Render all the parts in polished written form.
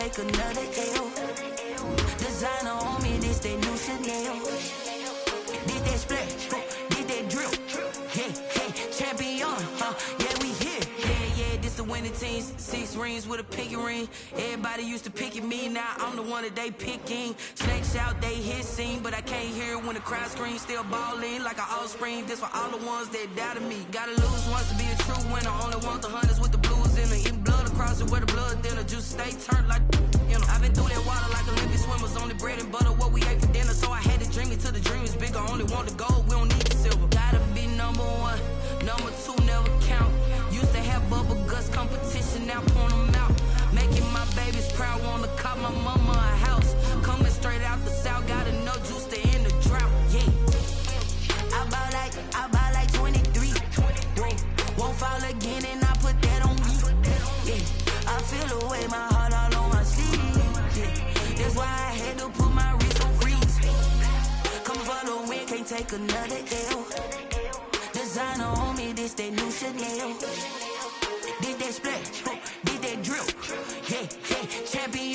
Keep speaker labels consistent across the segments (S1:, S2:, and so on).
S1: take another L. Designer on me, this that new Chanel. Did that splash, did that drill. Yeah, champion, yeah, we here. Yeah, this the winning team. 6 rings with a pinky ring. Everybody used to pick at me, now I'm the one that they picking. Snakes out, they hit scene, but I can't hear it when the crowd screams. Still balling like an offspring. This for all the ones that doubted me. Gotta lose once to be a true winner. Only want the hunters with the blues in it. Eating blood across it where the blood thinner. Juice stay turned like, you know. I've been through that water like Olympic swimmers. Only bread and butter, what we ate for dinner. So I had to dream it till the dream is bigger. Only want the gold, we don't need the silver. Gotta be number 1, number 2 never count. Used to have bubble guts competition, now point them out. Making my babies proud, wanna cop my mama a house. Coming straight out the south, got enough juice to end the drought. Yeah, I buy like 23. Won't fall again, and I put that on me. Yeah, I feel the way, my heart all on my sleeve. Yeah, that's why I had to put my wrist on freeze. Coming for the win, can't take another L. Designer on me, this that new Chanel. Did that splash, did that drill. Yeah, champion,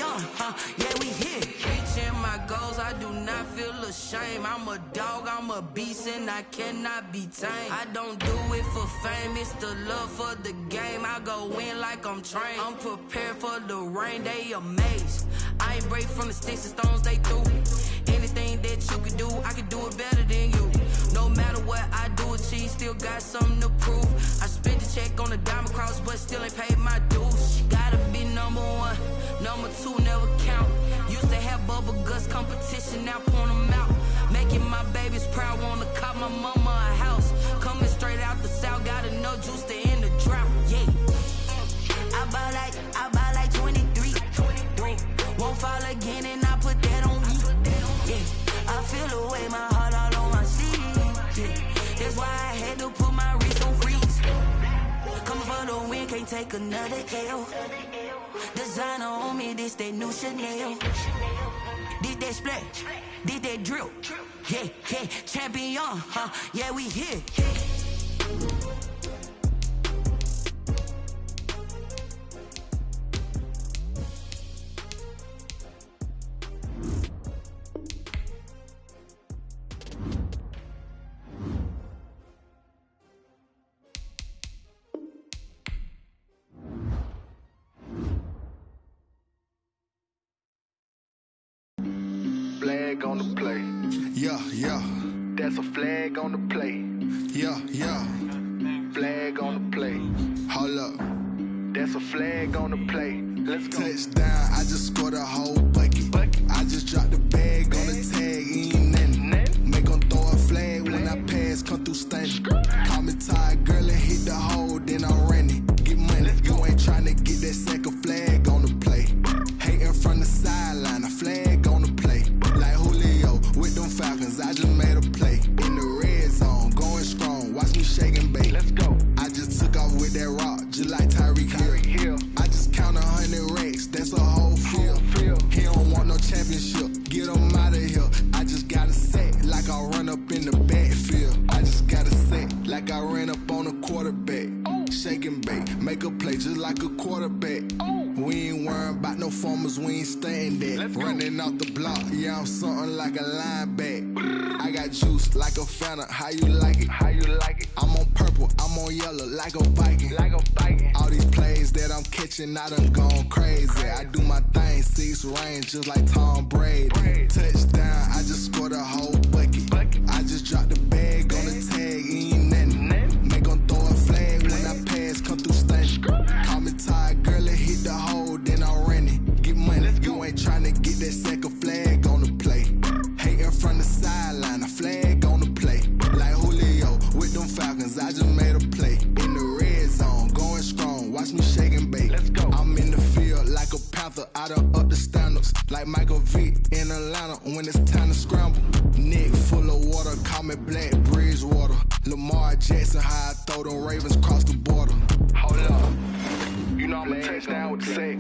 S1: yeah, we here. Reaching my goals, I do not feel ashamed. I'm a dog, I'm a beast, and I cannot be tamed. I don't do it for fame, it's the love for the game. I go in like I'm trained. I'm prepared for the rain, they amazed. I ain't break from the sticks and stones they threw. Anything that you can do, I can do it better than you. No matter what I do, achieve, still got something to prove. I spent the check on the diamond cross, but still ain't paid my dues. Gotta be number 1, number 2 never count. Used to have bubble guts competition, now point them out. Making my babies proud, wanna cop my mama a house. Coming straight out the south, got enough juice to end the drought. Yeah, I buy like 23. Won't fall again, and I put that on me. Yeah, I feel the way, my heart all on my sleeve. Yeah, that's why I had to put my wrist on freeze. Coming for the win, can't take another L. Designer on me, this that new Chanel. Did that splash, did that drill. Yeah, champion, yeah, we here.
S2: Flag on the play.
S3: Yeah.
S2: That's a flag on the play.
S3: Yeah.
S2: Flag on the play.
S3: Hold up.
S2: That's a flag on the play. Let's go.
S3: Touchdown, I just scored a whole bucket. I just dropped the bag on the tag, ain't nothing. Make 'em throw a flag when I pass, come through stunning. Call me tired, girl, and hit the hole, then I'm running. Get money, you ain't tryna get that second flag on the play. Hating from the sideline, a flag on the play. Like Julio with them Falcons, I just made a play. In the red zone, going strong, watch me shake and bake.
S2: Let's go.
S3: I just took off with that rock, just like Tyreek Hill. I just count 100 racks, that's a whole field. He don't want no championship, get him out of here. I just got a set, like I run up in the backfield. I just got a set, like I ran up on a quarterback. Shake and bake, make a play just like a quarterback. We ain't worrying about no formers, we ain't staying there. Running off the block, yeah, I'm something like a lineback. I got juice like a Fanta, how you like it? I'm on purple, I'm on yellow, like a Viking. All these plays that I'm catching, I done gone crazy. I do my thing, 6 range, just like Tom Brady. Touchdown, I just scored a whole bucket. I just dropped the bag on the tag, ain't nothing. Make 'em throw a flag when I pass, come through stunning. Call me tired, girl, and hit the hole, then I'm running. Get money, you ain't tryna get that second flag on the play. Hating from the sideline, a flag on the play. Like Julio with them Falcons, I just made a play. In the red zone, going strong, watch me shake and bake. I'm in the field like a Panther, I done up the standards. Like Michael Vick in Atlanta when it's time to scramble. Neck full of water, call me Black Bridgewater. Lamar Jackson, how I throw them Ravens cross the border.
S2: Hold up. You know I'm a touchdown with the sack.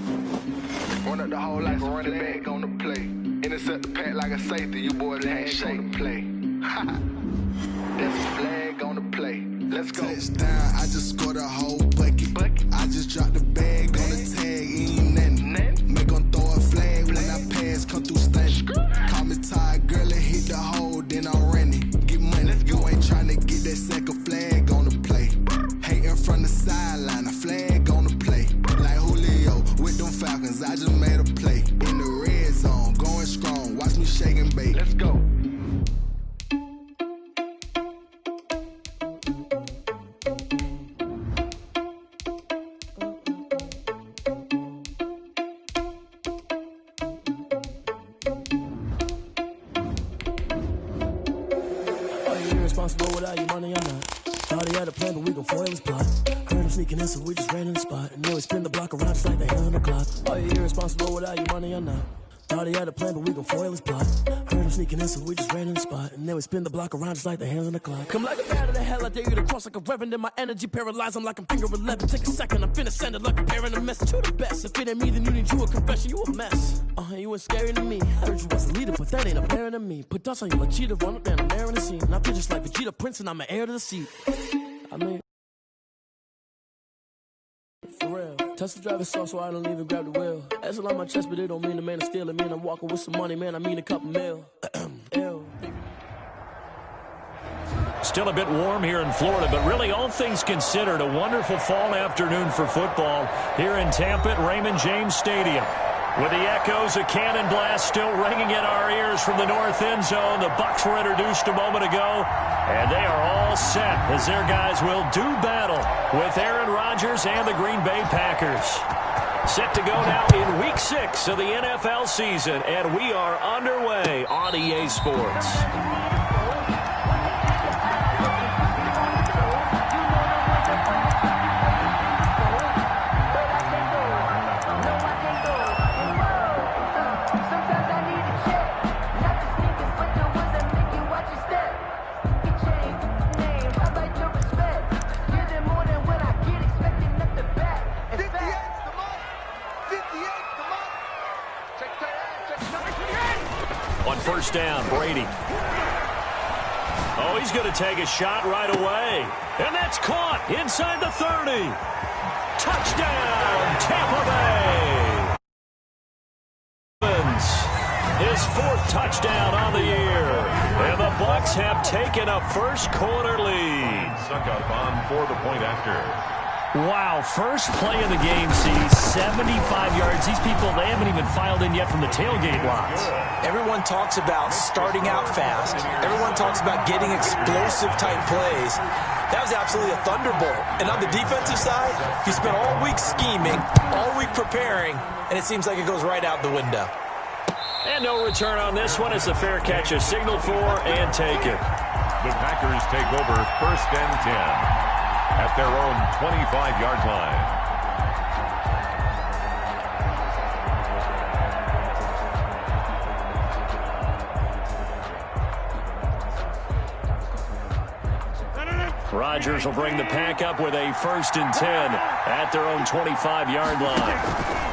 S2: Run up the hole like a running back on the play. Intercept the pack like a safety, you boys handshake on the play. That's a flag on the play. Let's go.
S3: Touchdown, I just scored a whole bucket. I just dropped the bag on the tag, ain't nothing. Make 'em throw a
S4: irresponsible without your money or not. Thought he had a plan, but we gon' foil his plot. Heard him sneaking in, so we just ran in the spot. And then we spin the block around just like the hell on the clock. Are you irresponsible without your money or not? Thought he had a plan, but we gon' foil his plot. Heard him sneaking in, so we just ran in the spot. And then we spin the block around just like the hands on the clock. Come like a bat of the hell, I dare you to cross like a reverend. In my energy paralyzed, I'm like I'm finger 11. Take a second, I'm finna send it like a parent a message. You the best, if it ain't me, then you need you a confession. You a mess, you ain't scary to me. I heard you was a leader, but that ain't apparent to me. Put dust on you like cheetah, run up down an air in the scene. And I feel just like Vegeta Prince, and I'm an heir to the seat. I mean, for real. Tesla driver soft, so I don't even grab the wheel. That's on my chest, but it don't mean the man is stealing. Mean I'm walking with some money, man. I mean a couple mil.
S5: Still a bit warm here in Florida, but really all things considered, a wonderful fall afternoon for football here in Tampa at Raymond James Stadium. With the echoes of cannon blast still ringing in our ears from the north end zone, the Bucs were introduced a moment ago, and they are all set as their guys will do battle with Aaron Rodgers and the Green Bay Packers. Set to go now in Week 6 of the NFL season, and we are underway on EA Sports. First down, Brady. Oh, he's going to take a shot right away. And that's caught inside the 30. Touchdown, Tampa Bay. His 4th touchdown on the year. And the Bucs have taken a first-quarter lead.
S6: Suck up on for the point after.
S5: Wow, first play of the game sees 75 yards. These people, they haven't even filed in yet from the tailgate lots.
S7: Everyone talks about starting out fast. Everyone talks about getting explosive-type plays. That was absolutely a thunderbolt. And on the defensive side, he spent all week scheming, all week preparing, and it seems like it goes right out the window.
S5: And no return on this one. It's a fair catch, a signal for, and take it.
S6: The Packers take over 1st and 10. At their own 25-yard line.
S5: Rodgers will bring the pack up with a 1st and 10 at their own 25-yard line.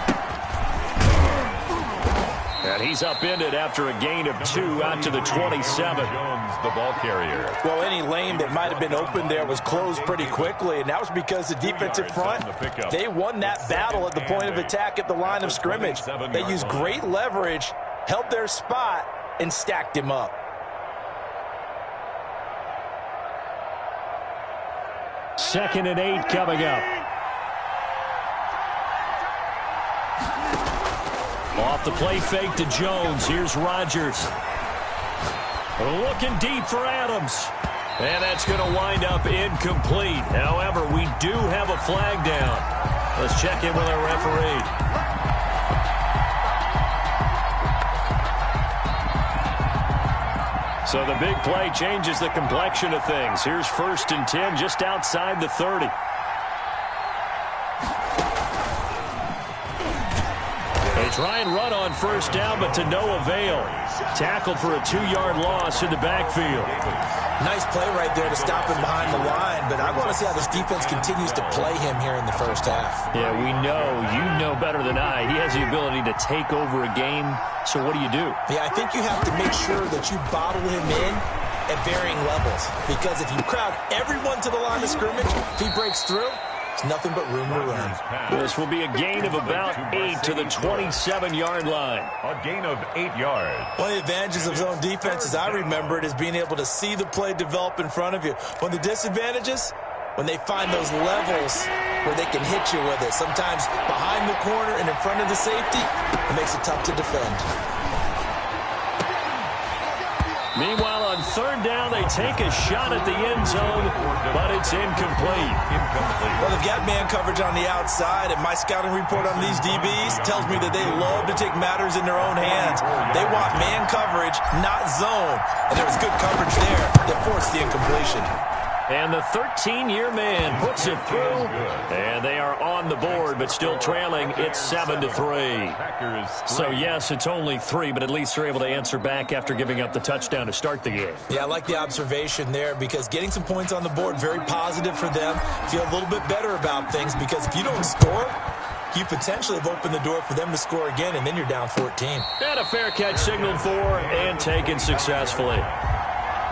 S5: And he's upended after a gain of 2 out to the 27.
S6: Jones, the ball carrier.
S7: Well, any lane that might have been open there was closed pretty quickly, and that was because the defensive front, they won that battle at the point of attack at the line of scrimmage. They used great leverage, held their spot, and stacked him up.
S5: Second and 8 coming up. Off the play fake to Jones. Here's Rodgers. Looking deep for Adams. And that's going to wind up incomplete. However, we do have a flag down. Let's check in with our referee. So the big play changes the complexion of things. Here's 1st and 10 just outside the 30. They try and run on 1st down, but to no avail. Tackled for a 2-yard loss in the backfield.
S7: Nice play right there to stop him behind the line, but I want to see how this defense continues to play him here in the first half.
S5: Yeah, we know. You know better than I. He has the ability to take over a game, so what do you do?
S7: Yeah, I think you have to make sure that you bottle him in at varying levels, because if you crowd everyone to the line of scrimmage, if he breaks through, it's nothing but room to run.
S5: This will be a gain of about 8 to the 27-yard line.
S6: A gain of 8 yards.
S7: One of the advantages of zone defense, as I remember it, is being able to see the play develop in front of you. One of the disadvantages, when they find those levels where they can hit you with it. Sometimes behind the corner and in front of the safety, it makes it tough to defend.
S5: Meanwhile, on third down, they take a shot at the end zone, but it's incomplete.
S7: Well, they've got man coverage on the outside, and my scouting report on these DBs tells me that they love to take matters in their own hands. They want man coverage, not zone. And there was good coverage there that forced the incompletion.
S5: And the 13-year man puts it through, and they are on the board, but still trailing. It's 7-3. So, yes, it's only 3, but at least they're able to answer back after giving up the touchdown to start the game.
S7: Yeah, I like the observation there because getting some points on the board, very positive for them. Feel a little bit better about things because if you don't score, you potentially have opened the door for them to score again, and then you're down 14.
S5: And a fair catch signaled for and taken successfully.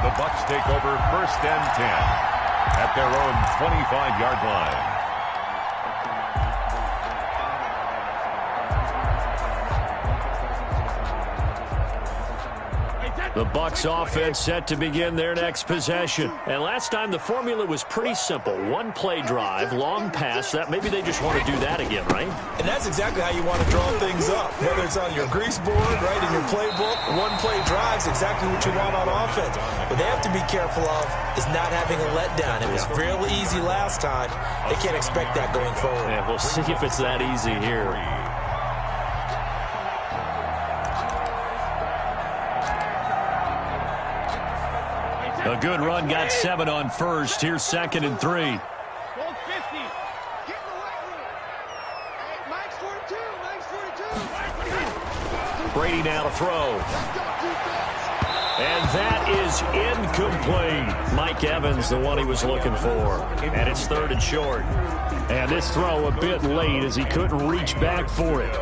S6: The Bucs take over 1st and 10 at their own 25-yard line.
S5: The Bucs offense set to begin their next possession. And last time the formula was pretty simple. One play drive, long pass. That maybe they just want to do that again, right?
S7: And that's exactly how you want to draw things up. Whether it's on your grease board, right, in your playbook, one play drive is exactly what you want on offense. What they have to be careful of is not having a letdown. It was real easy last time. They can't expect that going forward.
S5: Yeah, we'll see if it's that easy here. A good run, got 7 on first. Here's 2nd and 3. Brady now to throw. And that is incomplete. Mike Evans, the one he was looking for. And it's 3rd and short. And this throw a bit late as he couldn't reach back for it.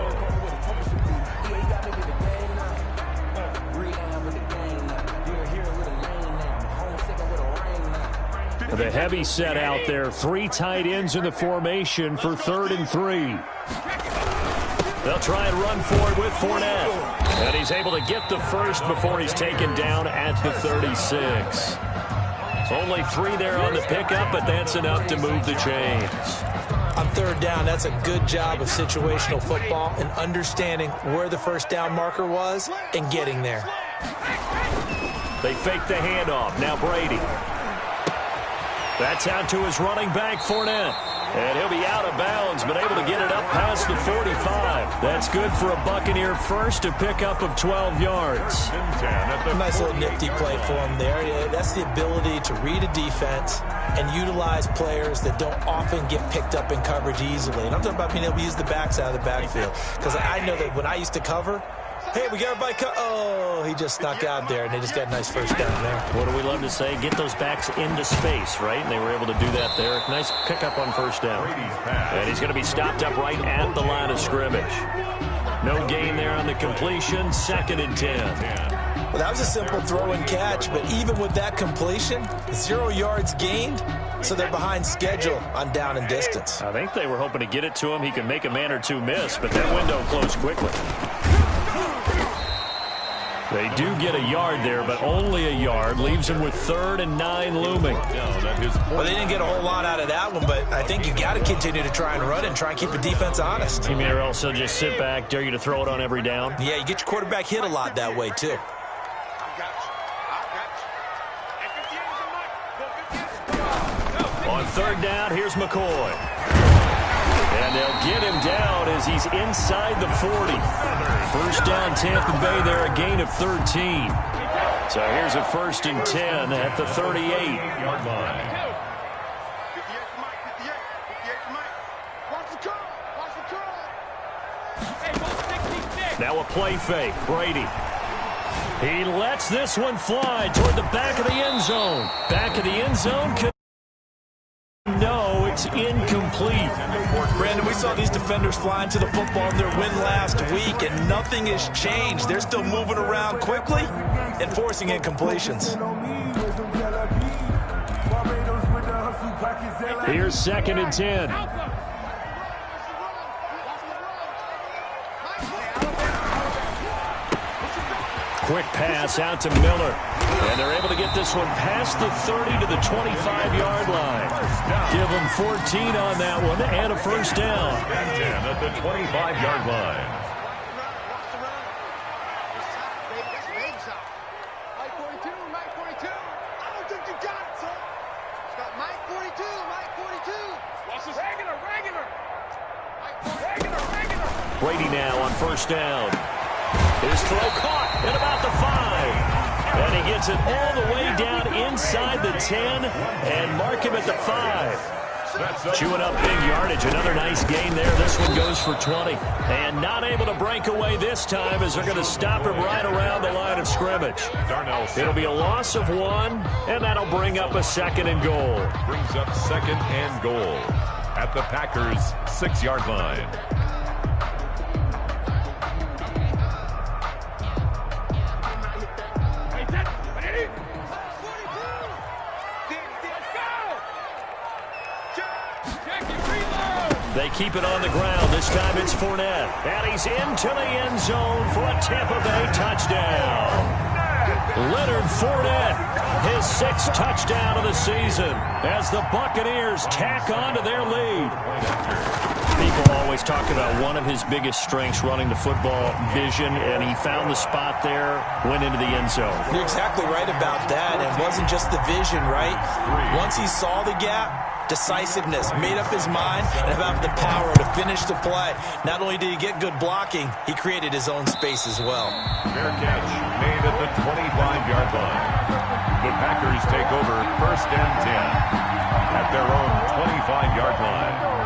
S5: The heavy set out there. 3 tight ends in the formation for 3rd and 3. They'll try and run for it with Fournette. And he's able to get the first before he's taken down at the 36. Only 3 there on the pickup, but that's enough to move the chains.
S7: On 3rd down, that's a good job of situational football and understanding where the first down marker was and getting there.
S5: They fake the handoff. Now Brady. That's out to his running back, Fournette. And he'll be out of bounds, but able to get it up past the 45. That's good for a Buccaneer first, a pickup of 12 yards.
S7: A nice little nifty play for him there. That's the ability to read a defense and utilize players that don't often get picked up in coverage easily. And I'm talking about being able to use the backs out of the backfield. Because I know that when I used to cover, hey, we got everybody oh, he just snuck out there, and they just got a nice first down there.
S5: What do we love to say? Get those backs into space, right? And they were able to do that there. Nice pickup on first down. And he's going to be stopped up right at the line of scrimmage. No gain there on the completion. 2nd and 10.
S7: Well, that was a simple throw and catch, but even with that completion, 0 yards gained, so they're behind schedule on down and distance.
S5: I think they were hoping to get it to him. He could make a man or two miss, but that window closed quickly. They do get a yard there, but only a yard. Leaves him with 3rd and 9 looming.
S7: Well, they didn't get a whole lot out of that one, but I think you got to continue to try and run and try and keep the defense honest.
S5: You mean or else they'll just sit back, dare you to throw it on every down?
S7: Yeah, you get your quarterback hit a lot that way, too.
S5: On 3rd down, here's McCoy. And they'll get him down as he's inside the 40. First down, Tampa Bay there, a gain of 13. So here's a 1st and 10 at the 38-yard line. Now a play fake, Brady. He lets this one fly toward the back of the end zone. Back of the end zone. No, it's incomplete.
S7: Brandon, we saw these defenders flying to the football in their win last week, and nothing has changed. They're still moving around quickly and forcing incompletions.
S5: Here's 2nd and 10. Quick pass out to Miller. And they're able to get this one past the 30 to the 25-yard line. Give them 14 on that one and a first down.
S6: 10 at the 25-yard line.
S5: Brady now on first down. His throw caught at about the 5. And he gets it all the way down inside the 10 and mark him at the 5. Chewing up big yardage. Another nice gain there. This one goes for 20. And not able to break away this time as they're going to stop him right around the line of scrimmage. It'll be a loss of 1, and that'll bring up a 2nd and goal.
S6: Brings up 2nd and goal at the Packers' 6-yard line.
S5: They keep it on the ground. This time it's Fournette. And he's into the end zone for a Tampa Bay touchdown. Leonard Fournette, his 6th touchdown of the season as the Buccaneers tack on to their lead. People always talk about one of his biggest strengths running the football, vision, and he found the spot there, went into the end zone.
S7: You're exactly right about that. It wasn't just the vision, right? Once he saw the gap, decisiveness, made up his mind, and about the power to finish the play. Not only did he get good blocking, he created his own space as well.
S6: Fair catch made at the 25-yard line. The Packers take over 1st and 10 at their own 25-yard line.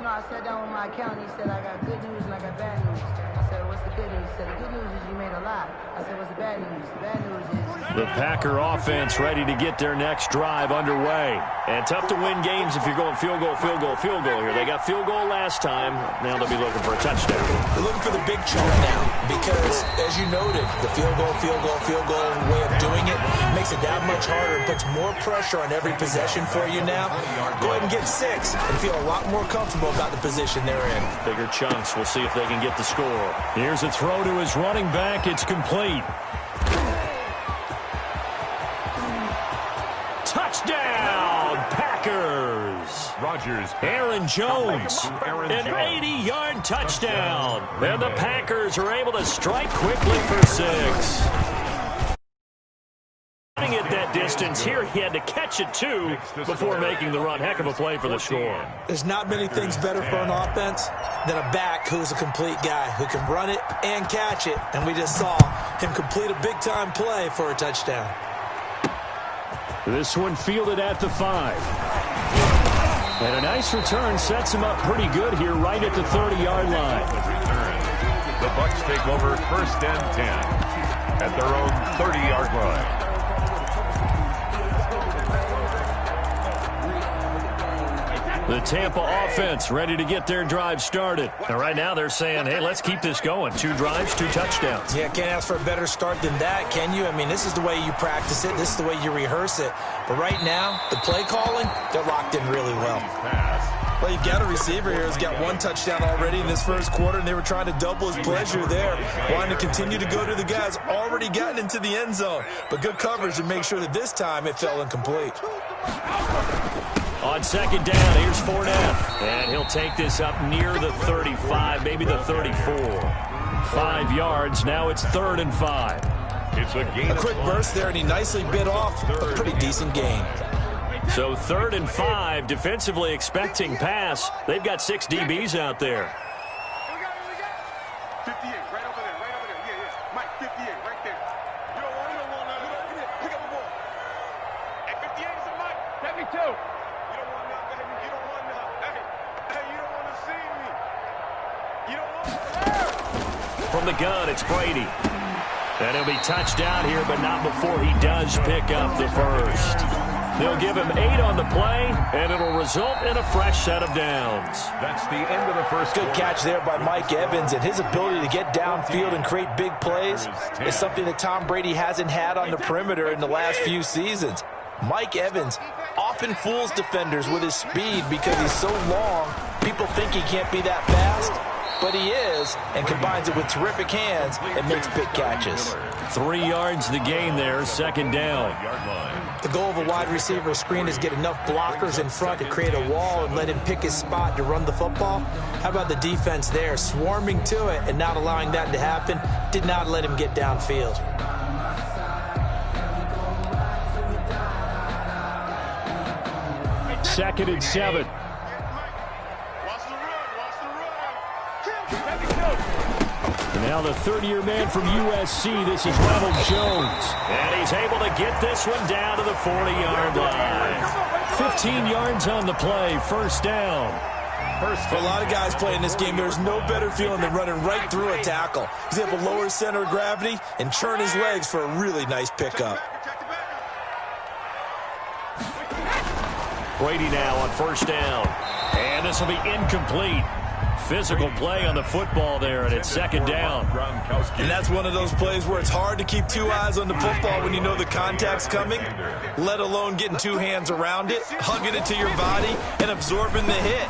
S8: I sat down with my accountant. He said, I got good news and I got bad news. I said, what's the good news? He said, the good news is you made a lot. I said, what's the bad news? The bad news is...
S5: The Packer offense ready to get their next drive underway. And tough to win games if you're going field goal here. They got field goal last time. Now they'll be looking for a touchdown.
S7: They're looking for the big chunk now because, as you noted, the field goal way of doing it makes it that much harder and puts more pressure on every possession for you now. Go ahead and get 6 and feel a lot more comfortable about the position they're in.
S5: Bigger chunks. We'll see if they can get the score. Here's a throw to his running back. It's complete. Touchdown, Packers.
S6: Rodgers.
S5: Aaron Jones. An 80-yard touchdown. And the Packers are able to strike quickly for 6. At that distance here, he had to catch it too before making the run. Heck of a play for the score.
S7: There's not many things better for an offense than a back who's a complete guy who can run it and catch it, and we just saw him complete a big-time play for a touchdown.
S5: This one fielded at the 5. And a nice return sets him up pretty good here right at the 30-yard line.
S6: The Bucs take over 1st and 10 at their own 30-yard line.
S5: The Tampa offense ready to get their drive started. And right now they're saying, hey, let's keep this going. 2 drives, 2 touchdowns.
S7: Yeah, can't ask for a better start than that, can you? I mean, this is the way you practice it. This is the way you rehearse it. But right now, the play calling, they're locked in really well.
S9: Well, you've got a receiver here who's got 1 touchdown already in this first quarter, and they were trying to double his pleasure there, wanting to continue to go to the guys already gotten into the end zone. But good coverage to make sure that this time it fell incomplete.
S5: On 2nd down, here's Fournette. And he'll take this up near the 35, maybe the 34. 5 yards. Now it's 3rd and 5.
S6: It's a gain.
S9: A quick burst there, and he nicely bit off a pretty decent gain.
S5: So 3rd and 5, defensively expecting pass. They've got 6 DBs out there.
S2: 58, right over there, yeah. Mike, 58, right there. You don't want to pick up the ball. Hey, 58 is a Mike. 72. You don't want nothing, baby. You don't want nothing. Hey, you don't want to see me. You don't want to.
S5: From the gun, it's Brady. And he'll be touched down here, but not before he does pick up the first. They'll give him 8 on the play, and it'll result in a fresh set of downs.
S6: That's the end of the first.
S7: Good catch there by Mike Evans, and his ability to get downfield and create big plays is something that Tom Brady hasn't had on the perimeter in the last few seasons. Mike Evans often fools defenders with his speed because he's so long. People think he can't be that fast, but he is, and combines it with terrific hands and makes big catches.
S5: 3 yards the gain there, second down.
S7: The goal of a wide receiver screen is get enough blockers in front to create a wall and let him pick his spot to run the football. How about the defense there, swarming to it and not allowing that to happen? Did not let him get downfield.
S5: Second and 7. Now the third-year man from USC, this is Ronald Jones. And he's able to get this one down to the 40-yard line. 15 yards on the play, first down.
S9: For a lot of guys playing this game, there's no better feeling than running right through a tackle. He's able to lower his center of gravity and churn his legs for a really nice pickup.
S5: Brady now on first down. And this will be incomplete. Physical play on the football there, and it's second down.
S9: And that's one of those plays where it's hard to keep two eyes on the football when you know the contact's coming, let alone getting two hands around it, hugging it to your body, and absorbing the hit,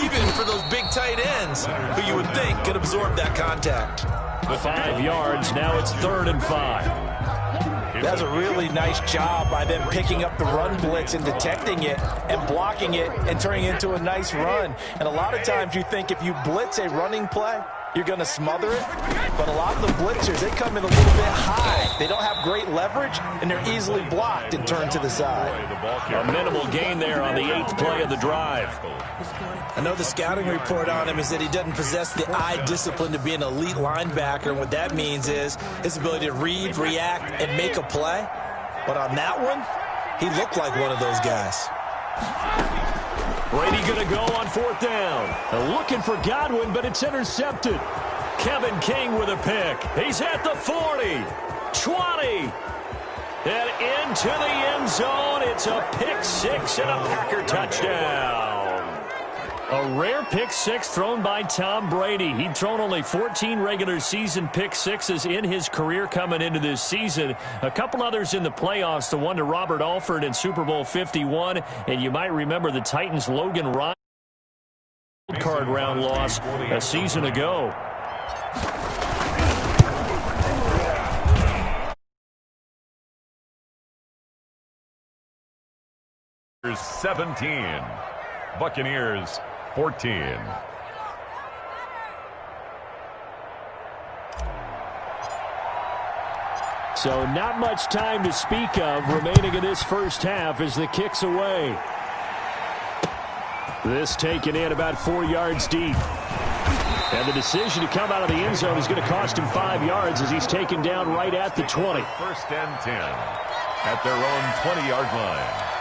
S9: even for those big tight ends who you would think could absorb that contact.
S5: 5 yards, now it's 3rd and 5.
S7: That's a really nice job by them picking up the run blitz and detecting it and blocking it and turning it into a nice run. And a lot of times you think if you blitz a running play, you're going to smother it. But a lot of the blitzers, they come in a little bit high. They don't have great leverage, and they're easily blocked and turned to the side.
S5: A minimal gain there on the 8th play of the drive.
S9: I know the scouting report on him is that he doesn't possess the eye discipline to be an elite linebacker, and what that means is his ability to read, react, and make a play. But on that one, he looked like one of those guys.
S5: Brady going to go on 4th down. Looking for Godwin, but it's intercepted. Kevin King with a pick. He's at the 40, 20, and into the end zone. It's a pick 6 and a Packer touchdown. A rare pick 6 thrown by Tom Brady. He'd thrown only 14 regular season pick 6s in his career coming into this season. A couple others in the playoffs, the one to Robert Alford in Super Bowl 51. And you might remember the Titans' Logan Ryan card round loss a season ago.
S6: There's 17. Buccaneers 14.
S5: So not much time to speak of remaining in this first half as the kick's away. This taken in about 4 yards deep. And the decision to come out of the end zone is going to cost him 5 yards as he's taken down right at the 20.
S6: 1st and 10 at their own 20-yard line.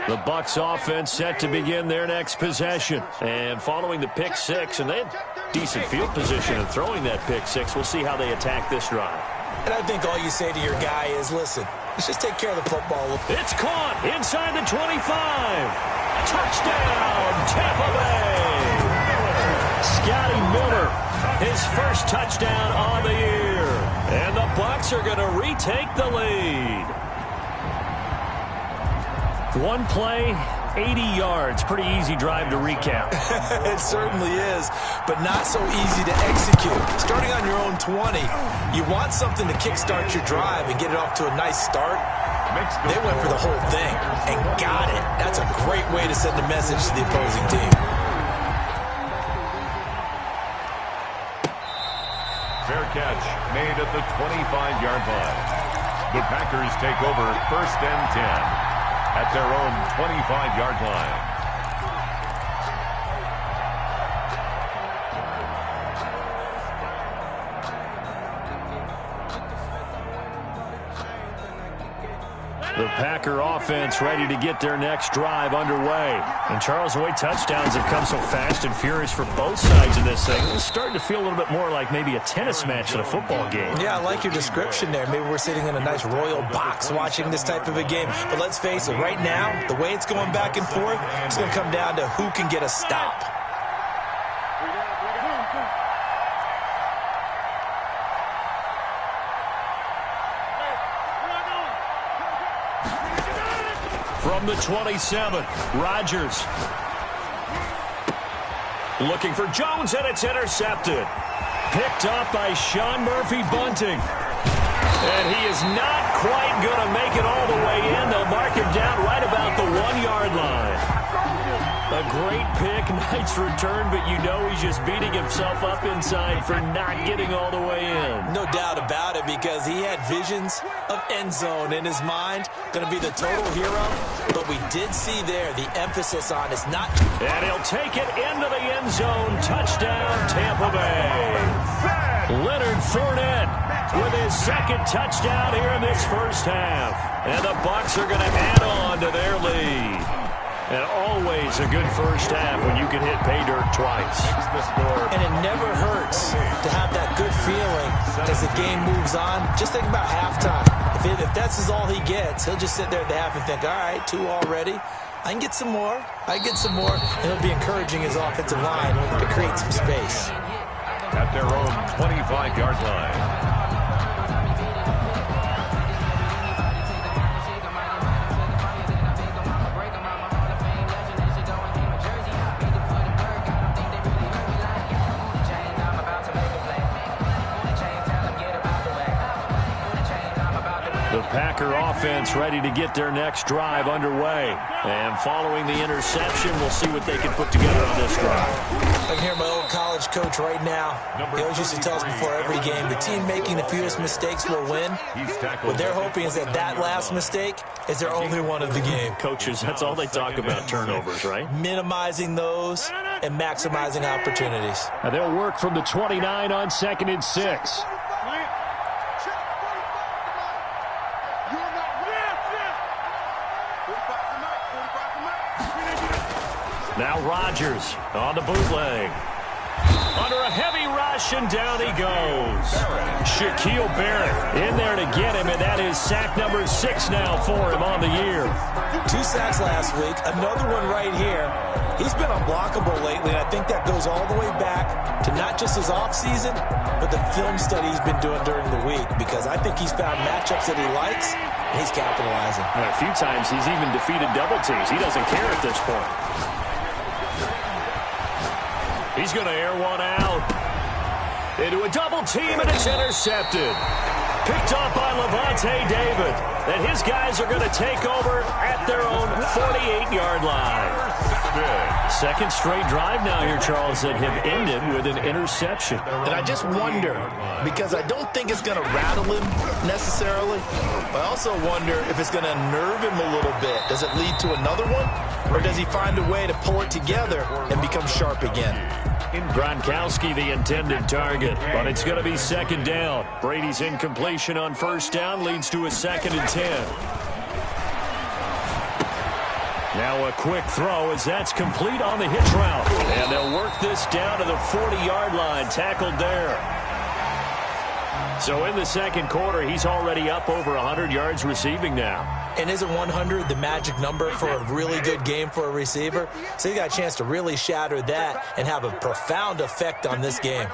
S5: The Bucs offense set to begin their next possession. And following the pick 6, and they had decent field position in throwing that pick 6. We'll see how they attack this drive.
S7: And I think all you say to your guy is, listen, let's just take care of the football.
S5: It's caught inside the 25. Touchdown, Tampa Bay. Scotty Miller, his first touchdown on the year. And the Bucs are going to retake the lead. One play, 80 yards. Pretty easy drive to recap.
S9: It certainly is, but not so easy to execute. Starting on your own 20, you want something to kickstart your drive and get it off to a nice start. They went for the whole thing and got it. That's a great way to send a message to the opposing team.
S6: Fair catch made at the 25-yard line. The Packers take over 1st and 10. At their own 25-yard line.
S5: The Packer offense ready to get their next drive underway. And Charles, the way touchdowns have come so fast and furious for both sides in this thing, it's starting to feel a little bit more like maybe a tennis match than a football game.
S7: Yeah, I like your description there. Maybe we're sitting in a nice royal box watching this type of a game. But let's face it, right now, the way it's going back and forth, it's going to come down to who can get a stop.
S5: From the 27, Rodgers. Looking for Jones, and it's intercepted. Picked up by Sean Murphy-Bunting. And he is not quite going to make it all the way in. They'll mark him down right about the 1-yard line. A great pick, nice return, but you know he's just beating himself up inside for not getting all the way in.
S7: No doubt about it, because he had visions of end zone in his mind. Going to be the total hero, but we did see there the emphasis on is not.
S5: And he'll take it into the end zone. Touchdown, Tampa Bay. Leonard Fournette with his second touchdown here in this first half. And the Bucs are going to add on to their lead. And always a good first half when you can hit pay dirt twice.
S7: And it never hurts to have that good feeling as the game moves on. Just think about halftime. If that's all he gets, he'll just sit there at the half and think, all right, 2 already. I can get some more. I can get some more. And he'll be encouraging his offensive line to create some space.
S6: At their own 25-yard line.
S5: Packer offense ready to get their next drive underway. And following the interception, we'll see what they can put together on this drive.
S7: I can hear my old college coach right now. He always used to tell us before every game, the team making the fewest mistakes will win. What they're hoping is that last mistake is their only one of the game.
S5: Coaches, that's all they talk about, turnovers, right?
S7: Minimizing those and maximizing opportunities.
S5: Now they'll work from the 29 on 2nd and 6. Now Rodgers on the bootleg. Under a heavy rush, and down he goes. Shaquille Barrett in there to get him, and that is sack number 6 now for him on the year.
S7: 2 sacks last week, another one right here. He's been unblockable lately, and I think that goes all the way back to not just his offseason, but the film study he's been doing during the week, because I think he's found matchups that he likes, and he's capitalizing.
S5: And a few times he's even defeated double teams. He doesn't care at this point. He's going to air one out into a double team, and it's intercepted. Picked up by Levante David. And his guys are going to take over at their own 48-yard line. Second straight drive now here, Charles, that have ended with an interception.
S9: And I just wonder, because I don't think it's going to rattle him necessarily, but I also wonder if it's going to nerve him a little bit. Does it lead to another one? Or does he find a way to pull it together and become sharp again?
S5: Gronkowski the intended target, but it's going to be 2nd down. Brady's incompletion on 1st down leads to a 2nd and 10. Now a quick throw as that's complete on the hitch route. And they'll work this down to the 40-yard line, tackled there. So in the second quarter, he's already up over 100 yards receiving now.
S7: And isn't 100 the magic number for a really good game for a receiver? So he got a chance to really shatter that and have a profound effect on this game.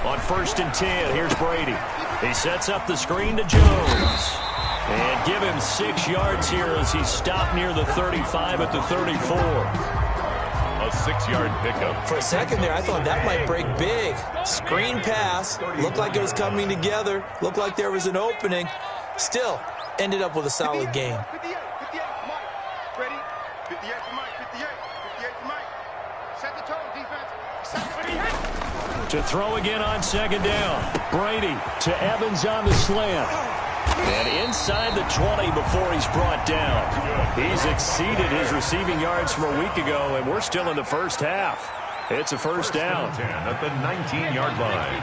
S5: On 1st and 10, here's Brady. He sets up the screen to Jones. And give him 6 yards here as he's stopped near the 35 at the 34.
S6: A 6-yard pickup.
S7: For a second there, I thought that might break big. Screen pass. Looked like it was coming together. Looked like there was an opening. Still, ended up with a solid game.
S2: 58 for Mike. Ready? 58 for Mike. 58 for Mike. Set the tone, defense.
S5: To throw again on 2nd down. Brady to Evans on the slant. And inside the 20 before he's brought down. He's exceeded his receiving yards from a week ago, and we're still in the first half. It's a 1st down.
S6: 10 at the 19-yard line.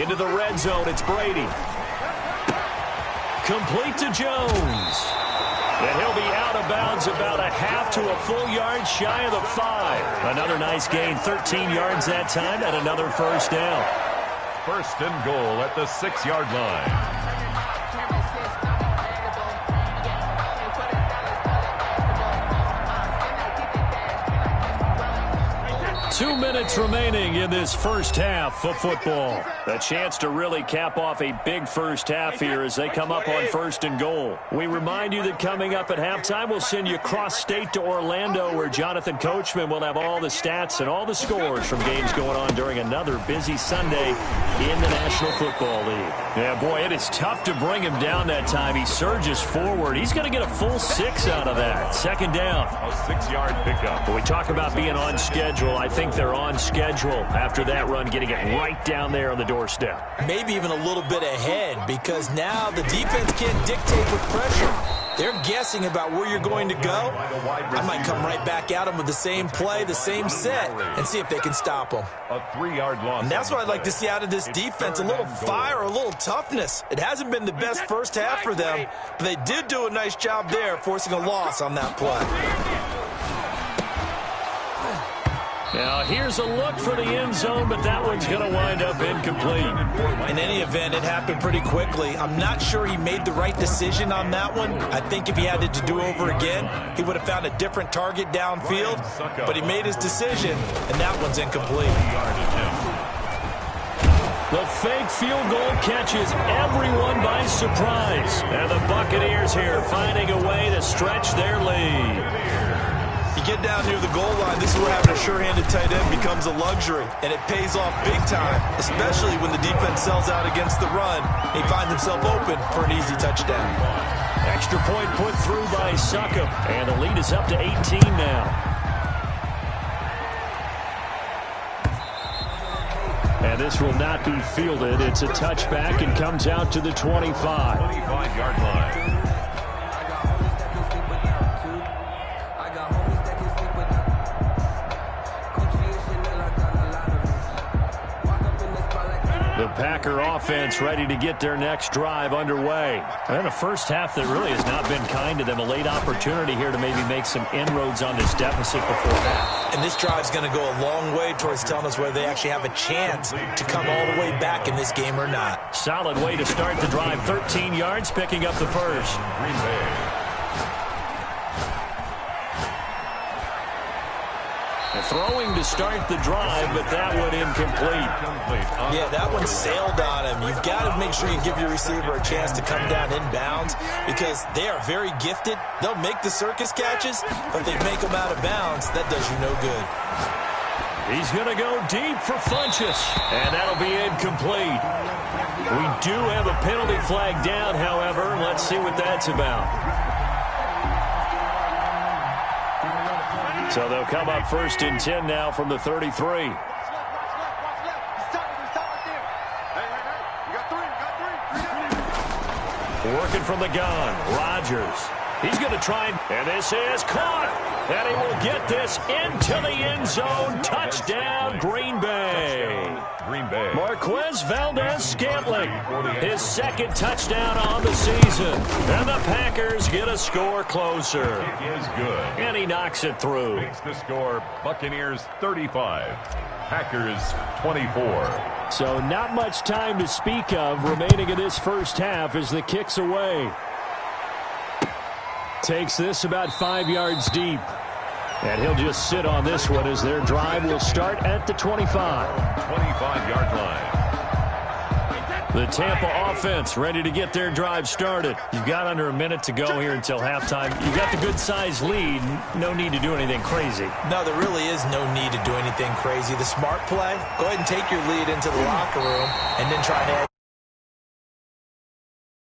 S5: Into the red zone, it's Brady. complete to Jones. And he'll be out of bounds about a half to a full yard shy of the 5. Another nice gain, 13 yards that time, and another first down.
S6: First and goal at the 6-yard line.
S5: 2 minutes remaining in this first half of football. A chance to really cap off a big first half here as they come up on first and goal. We remind you that coming up at halftime, we'll send you cross-state to Orlando, where Jonathan Coachman will have all the stats and all the scores from games going on during another busy Sunday in the National Football League. Yeah, boy, it is tough to bring him down that time. He surges forward. He's going to get a full 6 out of that. Second down.
S6: A 6-yard pickup.
S5: When we talk about being on schedule, I think they're on schedule after that run, getting it right down there on the doorstep.
S7: Maybe even a little bit ahead, because now the defense can't dictate with pressure. They're guessing about where you're going to go. I might come right back at them with the same play, the same set, and see if they can stop them.
S6: A 3-yard loss.
S7: And that's what I'd like to see out of this defense, a little fire, a little toughness. It hasn't been the best first half for them, but they did do a nice job there, forcing a loss on that play.
S5: Now, here's a look for the end zone, but that one's going to wind up incomplete.
S7: In any event, it happened pretty quickly. I'm not sure he made the right decision on that one. I think if he had it to do over again, he would have found a different target downfield, but he made his decision, and that one's incomplete.
S5: The fake field goal catches everyone by surprise, and the Buccaneers here finding a way to stretch their lead.
S7: You get down near the goal line, this is where having a sure-handed tight end becomes a luxury, and it pays off big time, especially when the defense sells out against the run. He finds himself open for an easy touchdown.
S5: Extra point put through by Succop, and the lead is up to 18 now. And this will not be fielded. It's a touchback and comes out to the 25.
S6: 25-yard line.
S5: The Packer offense ready to get their next drive underway. And a first half that really has not been kind to them. A late opportunity here to maybe make some inroads on this deficit before half.
S7: And this drive's going to go a long way towards telling us whether they actually have a chance to come all the way back in this game or not.
S5: Solid way to start the drive. 13 yards, picking up the first.
S6: Green Bay.
S5: Throwing to start the drive, but that one incomplete.
S7: Yeah, that one sailed on him. You've got to make sure you give your receiver a chance to come down inbounds, because they are very gifted. They'll make the circus catches, but they make them out of bounds. That does you no good.
S5: He's going to go deep for Funchess, and that'll be incomplete. We do have a penalty flag down, however. Let's see what that's about. So they'll come up first and 10 now from the 33. Working from the gun, Rodgers. He's going to try, and this is caught. And he will get this into the end zone. Touchdown, Green Bay.
S6: Green Bay.
S5: Marquez Valdez-Scantling, his second touchdown on the season. And the Packers get a score closer.
S6: It is good.
S5: And he knocks it through.
S6: Makes the score Buccaneers 35, Packers 24.
S5: So not much time to speak of remaining in this first half as the kick's away. Takes this about 5 yards deep. And he'll just sit on this one as their drive will start at the 25.
S6: 25-yard line.
S5: The Tampa offense ready to get their drive started. You've got under a minute to go here until halftime. You've got the good-sized lead. No need to do anything crazy.
S7: No, there really is no need to do anything crazy. The smart play, go ahead and take your lead into the locker room and then try to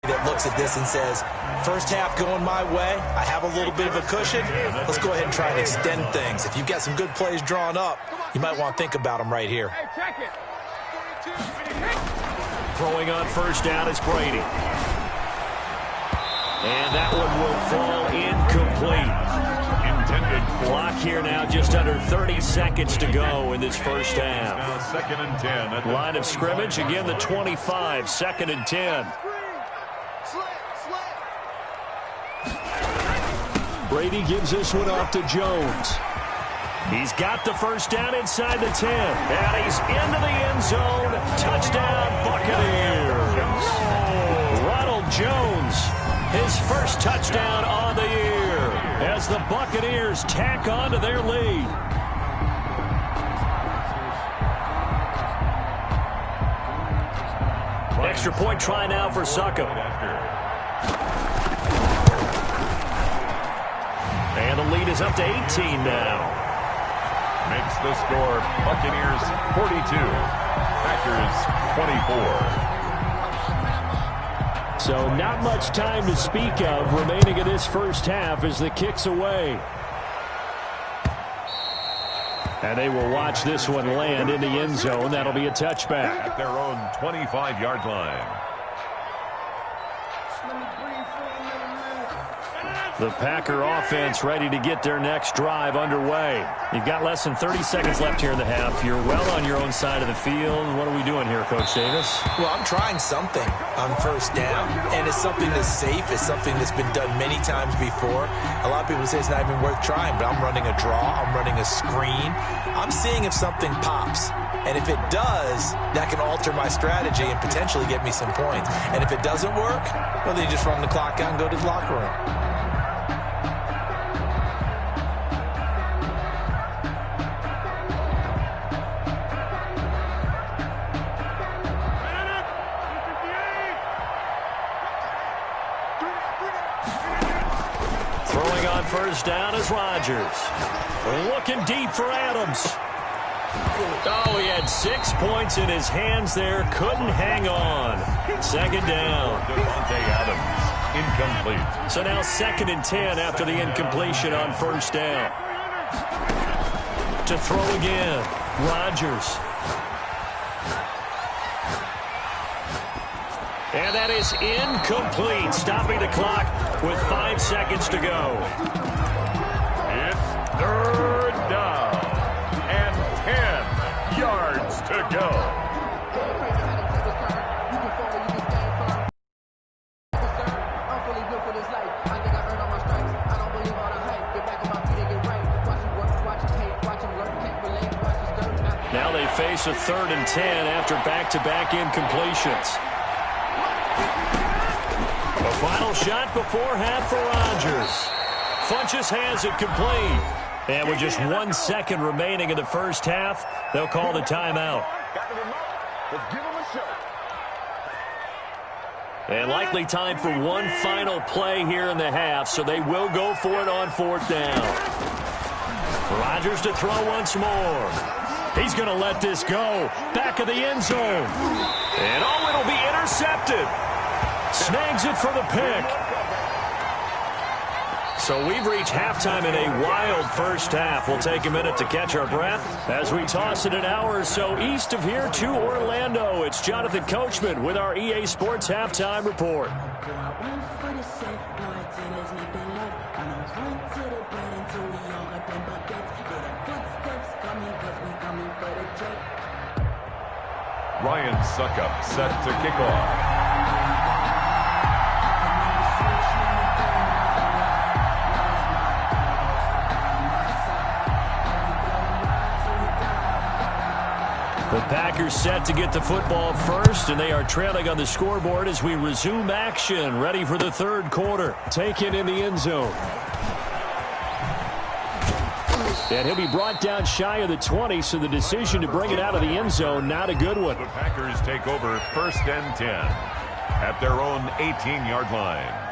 S7: that looks at this and says, first half going my way, I have a little bit of a cushion, let's go ahead and try and extend things. If you've got some good plays drawn up, you might want to think about them right here.
S5: Throwing on first down is Brady. And that one will fall incomplete.
S6: Intended
S5: clock here now, just under 30 seconds to go in this first half.
S6: Now second and 10. At the
S5: line of scrimmage, again the 25, second and 10. Brady gives this one off to Jones. He's got the first down inside the 10. And he's into the end zone. Touchdown, Buccaneers. Ronald Jones, his first touchdown on the year as the Buccaneers tack on to their lead. Extra point try now for Succop. And the lead is up to 18 now.
S6: Makes the score Buccaneers 42, Packers 24.
S5: So not much time to speak of remaining in this first half as the kick's away. And they will watch this one land in the end zone. That'll be a touchback.
S6: At their own 25-yard line.
S5: The Packer offense ready to get their next drive underway. You've got less than 30 seconds left here in the half. You're well on your own side of the field. What are we doing here, Coach Davis?
S7: Well, I'm trying something on first down, and it's something that's safe. It's something that's been done many times before. A lot of people say it's not even worth trying, but I'm running a draw. I'm running a screen. I'm seeing if something pops. And if it does, that can alter my strategy and potentially get me some points. And if it doesn't work, well, then you just run the clock out and go to the locker room.
S5: First down is Rodgers. Looking deep for Adams. Oh, he had 6 points in his hands there. Couldn't hang on. Second down.
S6: Devontae Adams, incomplete.
S5: So now 2nd and 10 after the incompletion on first down. To throw again, Rodgers. And that is incomplete, stopping the clock with 5 seconds to go.
S6: It's 3rd down and 10 yards to go.
S5: Now they face a 3rd and 10 after back-to-back incompletions. The final shot before half for Rodgers. Funchess has it complete. And with just 1 second remaining in the first half, they'll call the timeout. And likely time for one final play here in the half, so they will go for it on 4th down. Rodgers to throw once more. He's going to let this go. Back of the end zone. And oh, it'll be intercepted. Snags it for the pick. So we've reached halftime in a wild first half. We'll take a minute to catch our breath as we toss it an hour or so east of here to Orlando. It's Jonathan Coachman with our EA Sports Halftime Report.
S6: Ryan Succop set to kick off.
S5: The Packers set to get the football first, and they are trailing on the scoreboard as we resume action, ready for the 3rd quarter. Taken in the end zone. And he'll be brought down shy of the 20, so the decision to bring it out of the end zone, not a good one.
S6: The Packers take over 1st and 10 at their own 18-yard line.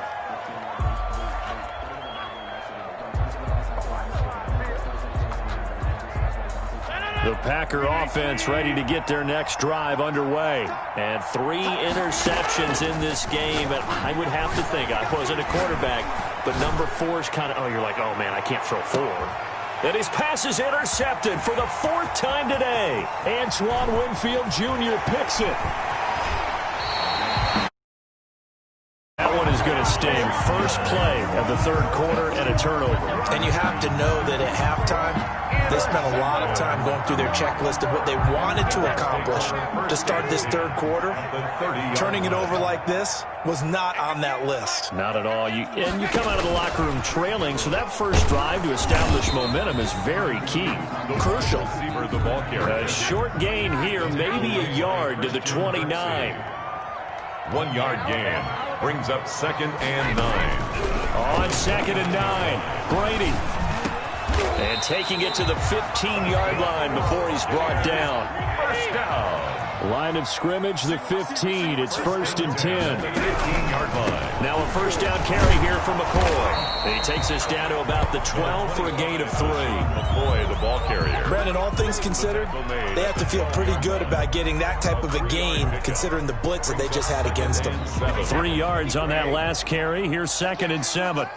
S5: The Packer offense ready to get their next drive underway. And 3 interceptions in this game. And I would have to think, I wasn't a quarterback, but number 4 is kind of, you're like, oh, man, I can't throw 4. And his pass is intercepted for the 4th time today. Antoine Winfield Jr. picks it. That one is going to sting. First play of the third quarter and a turnover.
S7: And you have to know that at halftime, they spent a lot of time going through their checklist of what they wanted to accomplish to start this third quarter. Turning it over like this was not on that list.
S5: Not at all. You come out of the locker room trailing, so that first drive to establish momentum is very key.
S7: Crucial.
S5: A short gain here, maybe a yard to the 29.
S6: 1 yard gain brings up 2nd and 9.
S5: On 2nd and 9, Brady. And taking it to the 15-yard line before he's brought down.
S6: First down.
S5: Line of scrimmage, the 15. It's 1st and 10.
S6: 15-yard line.
S5: Now a first down carry here from McCoy. He takes us down to about the 12 for a gain of 3.
S6: McCoy, the ball carrier.
S7: Brandon, all things considered, they have to feel pretty good about getting that type of a gain, considering the blitz that they just had against them.
S5: 3 yards on that last carry. Here's 2nd and 7.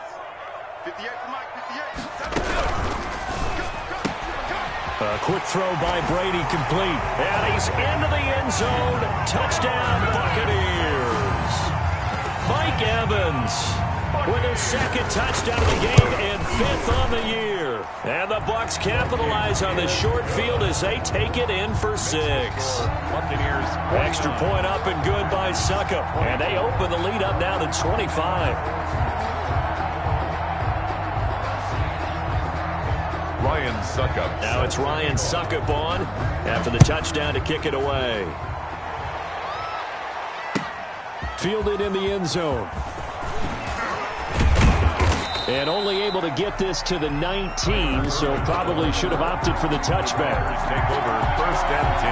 S5: A quick throw by Brady, complete. And he's into the end zone. Touchdown, Buccaneers. Mike Evans with his 2nd touchdown of the game and 5th on the year. And the Bucs capitalize on the short field as they take it in for 6.
S6: Buccaneers.
S5: Extra point up and good by Suckup. And they open the lead up now to 25.
S6: Ryan Suckup.
S5: Now it's Ryan Suckup on after the touchdown to kick it away. Fielded in the end zone. And only able to get this to the 19, so probably should have opted for the touchback.
S6: Take over 1st and 10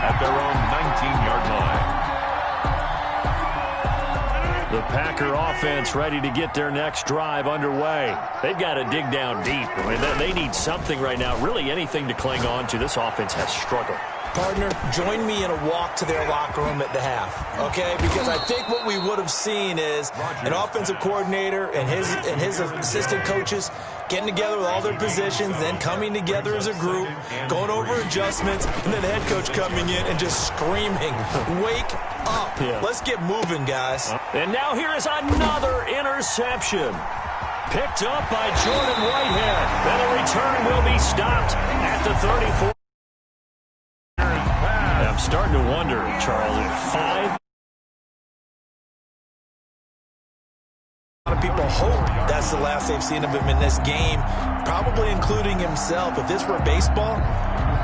S6: at their own 19-yard line.
S5: The Packer offense ready to get their next drive underway. They've got to dig down deep. I mean, they need something right now, really anything to cling on to. This offense has struggled.
S7: Partner, join me in a walk to their locker room at the half, okay? Because I think what we would have seen is an offensive coordinator and his assistant coaches getting together with all their positions, then coming together as a group, going over adjustments, and then the head coach coming in and just screaming, "Wake up.
S5: Yeah.
S7: Let's get moving, guys."
S5: And now here is another interception. Picked up by Jordan Whitehead. And the return will be stopped at the 34. I'm starting to wonder, Charles, if 5.
S7: A lot of people hope that's the last they've seen of him in this game, probably including himself. If this were baseball,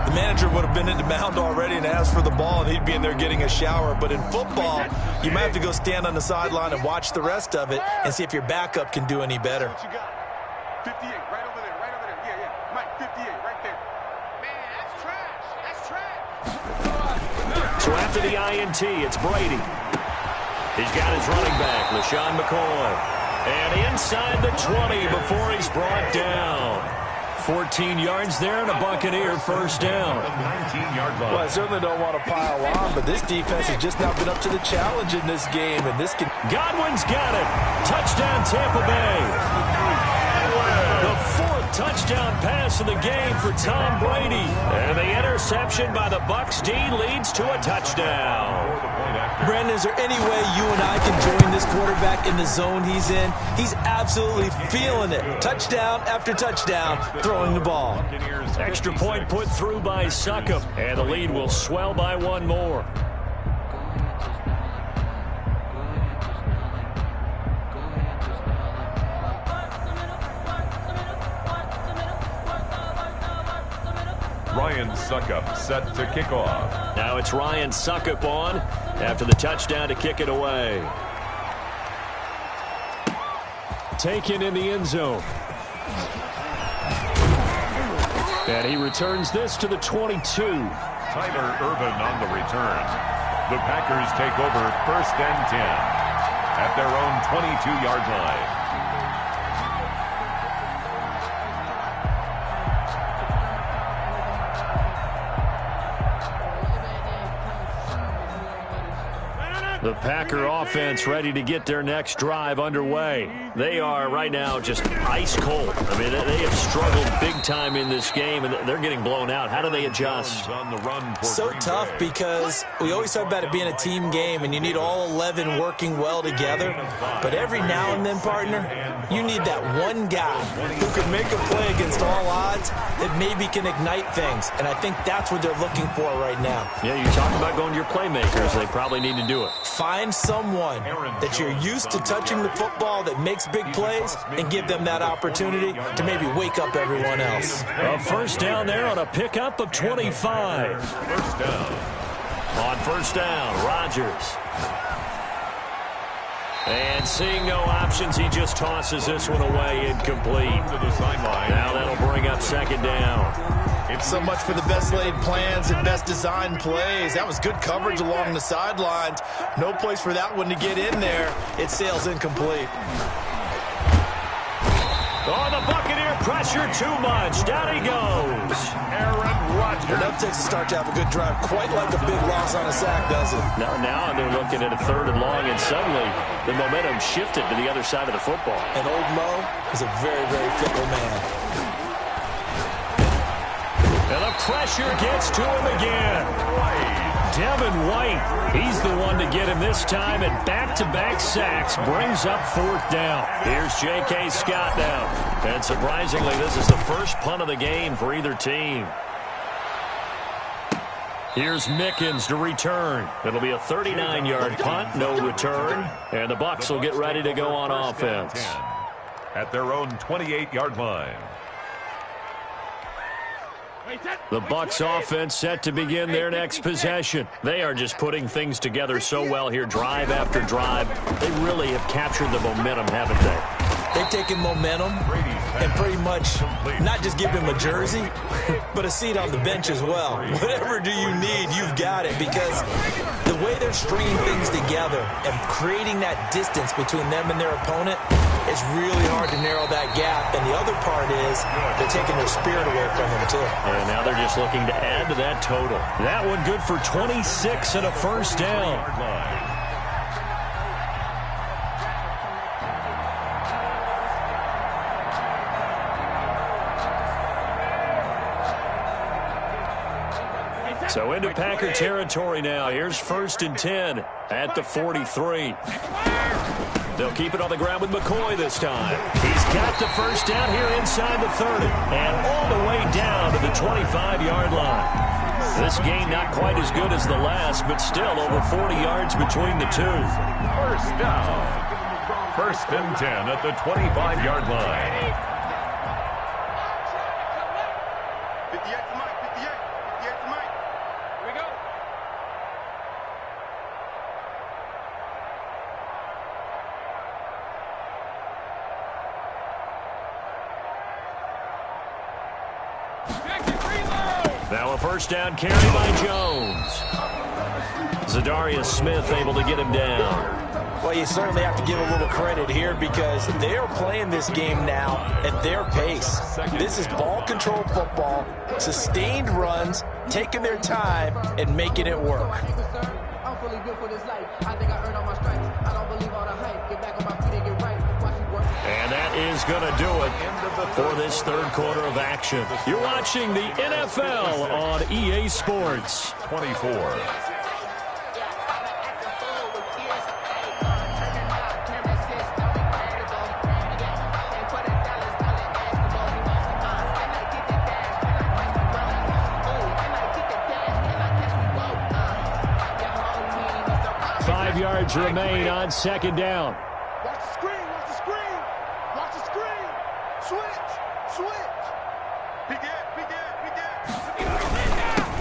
S7: the manager would have been in the mound already and asked for the ball, and he'd be in there getting a shower. But in football, you might have to go stand on the sideline and watch the rest of it and see if your backup can do any better.
S2: 58, right over there, right over there. Yeah. Mike, 58, right there. Man, that's trash. That's trash.
S5: So after the INT, it's Brady. He's got his running back, LaShawn McCoy. And inside the 20 before he's brought down. 14 yards there and a Buccaneer first down.
S6: 19-yard line.
S7: Well, I certainly don't want to pile on, but this defense has just not been up to the challenge in this game, and this can...
S5: Godwin's got it. Touchdown, Tampa Bay. The 4th touchdown pass of the game for Tom Brady. And the interception by the Bucs D leads to a touchdown.
S7: Brandon, is there any way you and I can join this quarterback in the zone he's in? He's absolutely feeling it. Touchdown after touchdown, throwing the ball.
S5: Extra point put through by Suckup, and the lead will swell by 1 more.
S6: Ryan Suckup set to kick off.
S5: Now it's Ryan Suckup on after the touchdown to kick it away. Taken in the end zone. And he returns this to the 22.
S6: Tyler Urban on the return. The Packers take over 1st and 10 at their own 22-yard line.
S5: The Packer offense ready to get their next drive underway. They are right now just ice cold. I mean, they have struggled big time in this game, and they're getting blown out. How do they adjust?
S7: So tough because we always talk about it being a team game, and you need all 11 working well together. But every now and then, partner, you need that one guy who can make a play against all odds that maybe can ignite things. And I think that's what they're looking for right now.
S5: Yeah, you talk about going to your playmakers. They probably need to do it.
S7: Find someone that you're used to touching the football that makes big plays and give them that opportunity to maybe wake up everyone else.
S5: A first down there on a pickup of 25.
S6: First down.
S5: On first down, Rodgers. And seeing no options, he just tosses this one away incomplete.
S6: To the sideline.
S5: Now that'll bring up second down.
S9: So much for the best laid plans and best designed plays. That was good coverage along the sidelines. No place for that one to get in there. It sails incomplete.
S5: Oh, the Buccaneer pressure too much. Down he goes.
S6: Aaron Rodgers.
S7: Enough takes to start to have a good drive. Quite like a big loss on a sack, does it?
S5: Now they're looking at a third and long, and suddenly the momentum shifted to the other side of the football.
S7: And old Mo is a very, very fickle man.
S5: And the pressure gets to him again. Devin White, he's the one to get him this time, and back-to-back sacks brings up fourth down. Here's J.K. Scott now. And surprisingly, this is the first punt of the game for either team. Here's Mickens to return. It'll be a 39-yard punt, no return. And the Bucs will get ready to go on offense.
S6: At their own 28-yard line.
S5: The Bucs offense set to begin their next possession. They are just putting things together so well here, drive after drive. They really have captured the momentum, haven't they?
S7: They've taken momentum and pretty much not just give him a jersey, but a seat on the bench as well. Whatever do you need, you've got it, because the way they're stringing things together and creating that distance between them and their opponent, it's really hard to narrow that gap. And the other part is they're taking their spirit away from them, too.
S5: And now they're just looking to add to that total. That one good for 26 and a first down. So into Packer territory now. Here's first and 10 at the 43. They'll keep it on the ground with McCoy this time. He's got the first down here inside the 30 and all the way down to the 25-yard line. This game not quite as good as the last, but still over 40 yards between the two.
S6: First down. First and 10 at the 25-yard line.
S5: Now a first down carry by Jones. Zadarius Smith able to get him down.
S7: Well, you certainly have to give a little credit here because they are playing this game now at their pace. This is ball control football, sustained runs, taking their time, and making it work.
S8: I'm fully built for this life. I think I earned all my stripes. I don't believe all the hype. Get back on my feet and get right. Watch me work.
S5: And that is going to do it for this third quarter of action. You're watching the NFL on EA Sports.
S6: 24.
S5: 5 yards remain on second down.
S2: Watch the screen, watch the screen, watch the screen. Switch.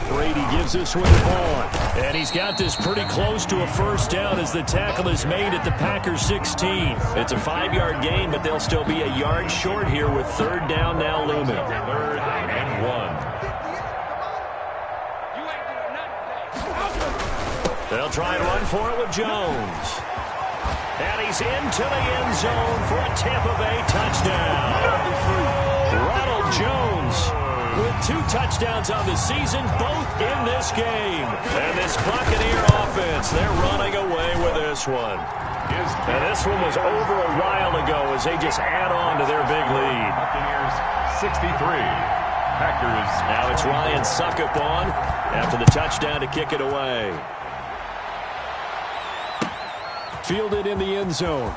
S5: Brady gives this one to Vaughn. And he's got this pretty close to a first down as the tackle is made at the Packers 16. It's a 5-yard gain, but they'll still be a yard short here with third down now looming.
S6: 3rd and 1.
S5: They'll try and run for it with Jones. And he's into the end zone for a Tampa Bay touchdown. Ronald Jones with 2 touchdowns on the season, both in this game. And this Buccaneer offense, they're running away with this one. And this one was over a while ago as they just add on to their big lead.
S6: Buccaneers 63. Packers.
S5: Now it's Ryan Suckup on after the touchdown to kick it away. Fielded in the end zone.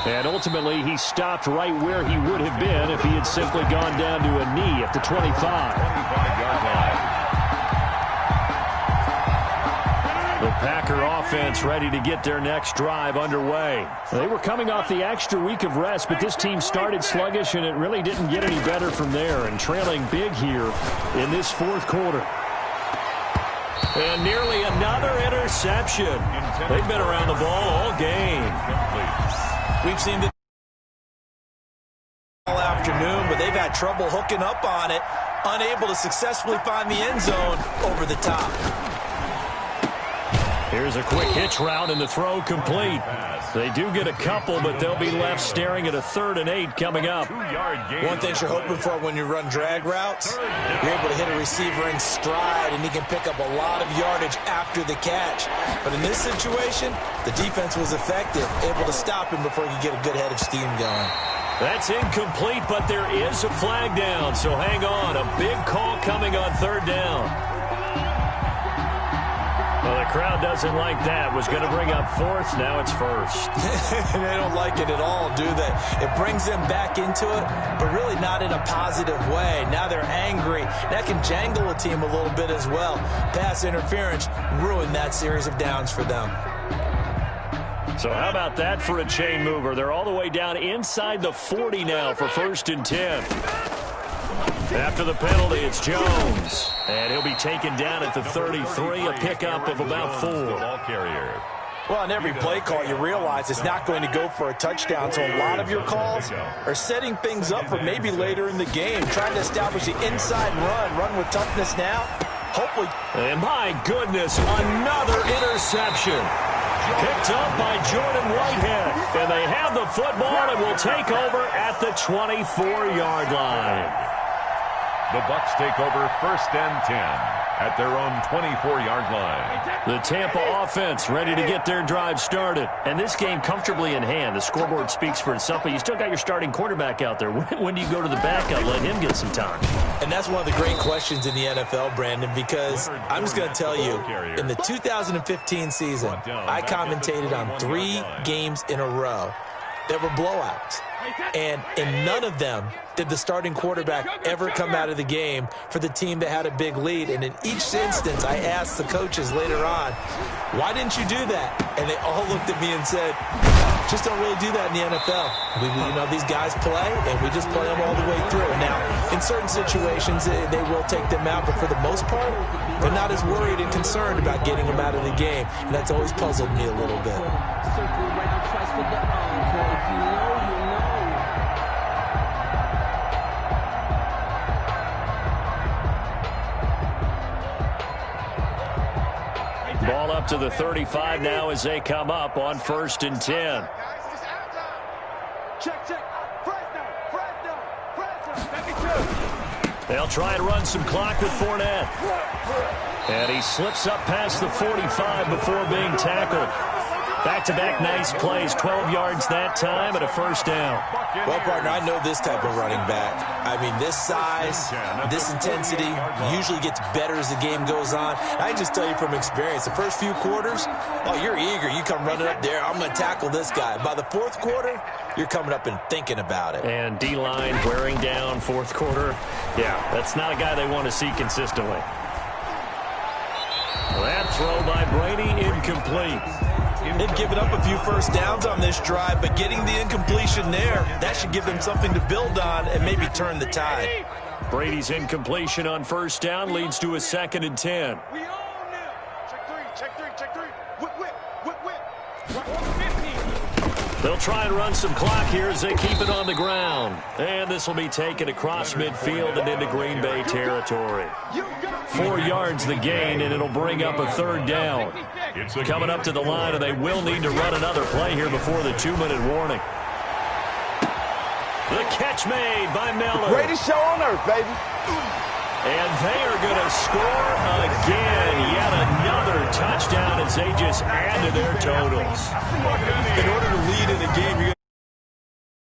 S5: And ultimately, he stopped right where he would have been if he had simply gone down to a knee at the 25.
S6: 25-yard line.
S5: The Packer offense ready to get their next drive underway. They were coming off the extra week of rest, but this team started sluggish, and it really didn't get any better from there, and trailing big here in this fourth quarter. And nearly another interception. They've been around the ball all game.
S7: We've seen this all afternoon, but they've had trouble hooking up on it, unable to successfully find the end zone over the top.
S5: Here's a quick hitch route, and the throw complete. They do get a couple, but they'll be left staring at a 3rd and 8 coming up.
S7: One thing you're hoping for when you run drag routes, you're able to hit a receiver in stride, and he can pick up a lot of yardage after the catch. But in this situation, the defense was effective, able to stop him before he could get a good head of steam going.
S5: That's incomplete, but there is a flag down, so hang on. A big call coming on 3rd down. Well, the crowd doesn't like that. Was going to bring up 4th. Now it's 1st.
S7: They don't like it at all, do they? It brings them back into it, but really not in a positive way. Now they're angry. That can jangle a team a little bit as well. Pass interference ruined that series of downs for them.
S5: So how about that for a chain mover? They're all the way down inside the 40 now for 1st and 10. After the penalty, it's Jones. And he'll be taken down at the 33, a pickup of about 4.
S7: Well, on every play call, you realize it's not going to go for a touchdown, so a lot of your calls are setting things up for maybe later in the game, trying to establish the inside run with toughness now. Hopefully.
S5: And my goodness, another interception. Picked up by Jordan Whitehead. And they have the football and will take over at the 24-yard line.
S6: The Bucs take over 1st and 10 at their own 24-yard line.
S5: The Tampa offense ready to get their drive started. And this game comfortably in hand. The scoreboard speaks for itself, but you still got your starting quarterback out there. When do you go to the backup, let him get some time?
S7: And that's one of the great questions in the NFL, Brandon, because I'm just going to tell you, in the 2015 season, I commentated on 3 games in a row that were blowouts. And in none of them did the starting quarterback ever come out of the game for the team that had a big lead. And in each instance, I asked the coaches later on, why didn't you do that? And they all looked at me and said, just don't really do that in the NFL. These guys play, and we just play them all the way through. Now, in certain situations, they will take them out, but for the most part, they're not as worried and concerned about getting them out of the game. And that's always puzzled me a little bit.
S5: Ball up to the 35 now as they come up on 1st and 10. They'll try and run some clock with Fournette. And he slips up past the 45 before being tackled. Back-to-back nice plays, 12 yards that time and a 1st down.
S7: Well, partner, I know this type of running back. I mean, this size, this intensity usually gets better as the game goes on. I can just tell you from experience, the first few quarters, oh, you're eager. You come running up there, I'm going to tackle this guy. By the 4th quarter, you're coming up and thinking about it.
S5: And D-line wearing down 4th quarter. Yeah, that's not a guy they want to see consistently. That throw by Brady incomplete.
S7: They've given up a few 1st downs on this drive, but getting the incompletion there, that should give them something to build on and maybe turn the tide.
S5: Brady's incompletion on 1st down leads to a 2nd and 10.
S2: We own them. Check 3. Whip.
S5: They'll try and run some clock here as they keep it on the ground. And this will be taken across midfield and into Green Bay territory. 4 yards the gain, and it'll bring up a 3rd down. Coming up to the line, and they will need to run another play here before the 2-minute warning. The catch made by Miller.
S10: Greatest show on earth, baby.
S5: And they are going to score again. Yet another touchdown as they just add to their totals.
S9: In order to lead in a game, you're